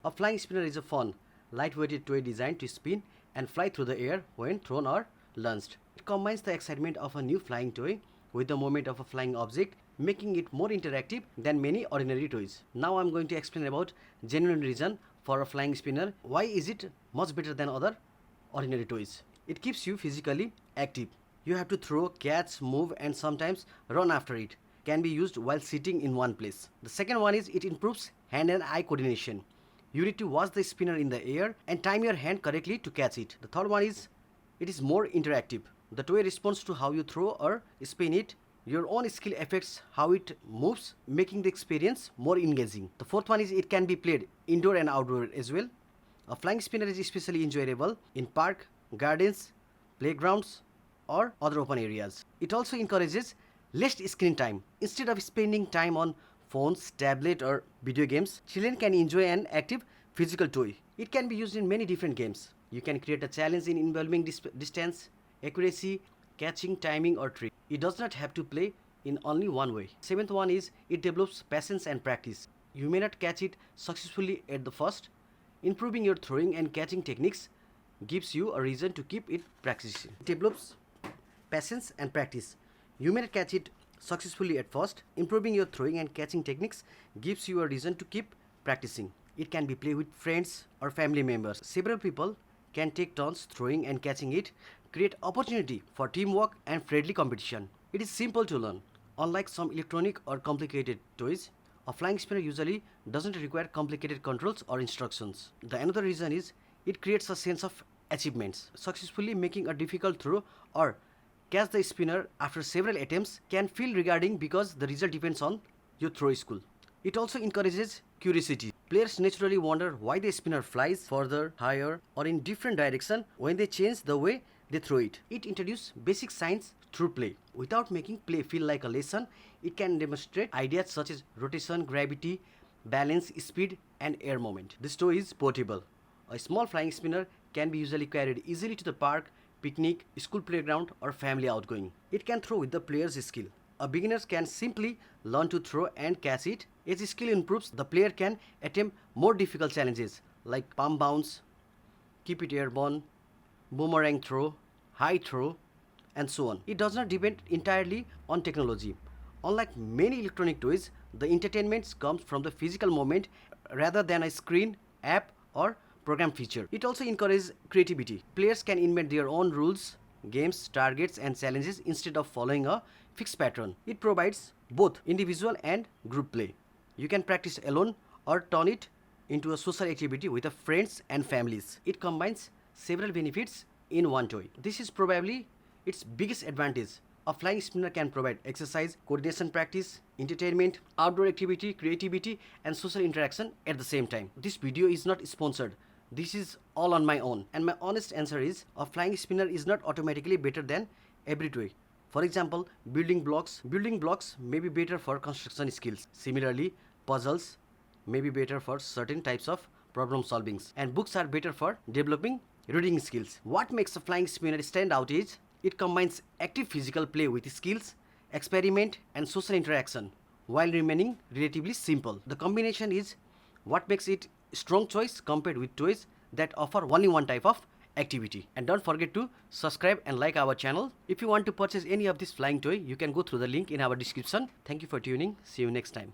A flying spinner is a fun, lightweighted toy designed to spin and fly through the air when thrown or launched. It combines the excitement of a new flying toy with the moment of a flying object, making it more interactive than many ordinary toys. Now I'm going to explain about genuine reason for a flying spinner. Why is it much better than other ordinary toys? It keeps you physically active. You have to throw, catch, move and sometimes run after it. Can be used while sitting in one place. The second one is it improves hand and eye coordination. You need to watch the spinner in the air and time your hand correctly to catch it. The third one is it is more interactive. The toy responds to how you throw or spin it. Your own skill affects how it moves, making the experience more engaging. The fourth one is it can be played indoor and outdoor as well. A flying spinner is especially enjoyable in park, gardens, playgrounds or other open areas. It also encourages less screen time. Instead of spending time on phones, tablet or video games, children can enjoy an active physical toy. It can be used in many different games. You can create a challenge in involving distance, accuracy, catching, timing or trick. It does not have to play in only one way. Seventh one is it develops patience and practice. You may not catch it successfully at the first. Improving your throwing and catching techniques gives you a reason to keep it practicing. It develops patience and practice. You may not catch it successfully at first. Improving your throwing and catching techniques gives you a reason to keep practicing. It can be played with friends or family members. Several people can take turns throwing and catching it, create opportunity for teamwork and friendly competition. It is simple to learn. Unlike some electronic or complicated toys, a flying spinner usually doesn't require complicated controls or instructions. The another reason is it creates a sense of achievements. Successfully making a difficult throw or catch the spinner after several attempts can feel rewarding because the result depends on your throw skill. It also encourages curiosity. Players naturally wonder why the spinner flies further, higher or in different direction when they change the way they throw it. It introduces basic science through play. Without making play feel like a lesson, it can demonstrate ideas such as rotation, gravity, balance, speed and air movement. This toy is portable. A small flying spinner can be usually carried easily to the park, picnic, school playground or family outgoing. It can throw with the player's skill. A beginner can simply learn to throw and catch it. As skill improves, the player can attempt more difficult challenges like palm bounce, keep it airborne, boomerang throw, high throw and so on. It does not depend entirely on technology. Unlike many electronic toys, the entertainment comes from the physical moment rather than a screen, app or program feature. It also encourages creativity. Players can invent their own rules, games, targets and challenges instead of following a fixed pattern. It provides both individual and group play. You can practice alone or turn it into a social activity with friends and families. It combines several benefits in one toy. This is probably its biggest advantage. A flying spinner can provide exercise, coordination practice, entertainment, outdoor activity, creativity and social interaction at the same time. This video is not sponsored. This is all on my own and my honest answer is a flying spinner is not automatically better than every toy. For example, building blocks may be better for construction skills. Similarly, puzzles may be better for certain types of problem solvings and books are better for developing reading skills. What makes a flying spinner stand out is it combines active physical play with skills, experiment and social interaction while remaining relatively simple. The combination is what makes it a strong choice compared with toys that offer only one type of activity. And don't forget to subscribe and like our channel. If you want to purchase any of this flying toy, you can go through the link in our description. Thank you for tuning. See you next time.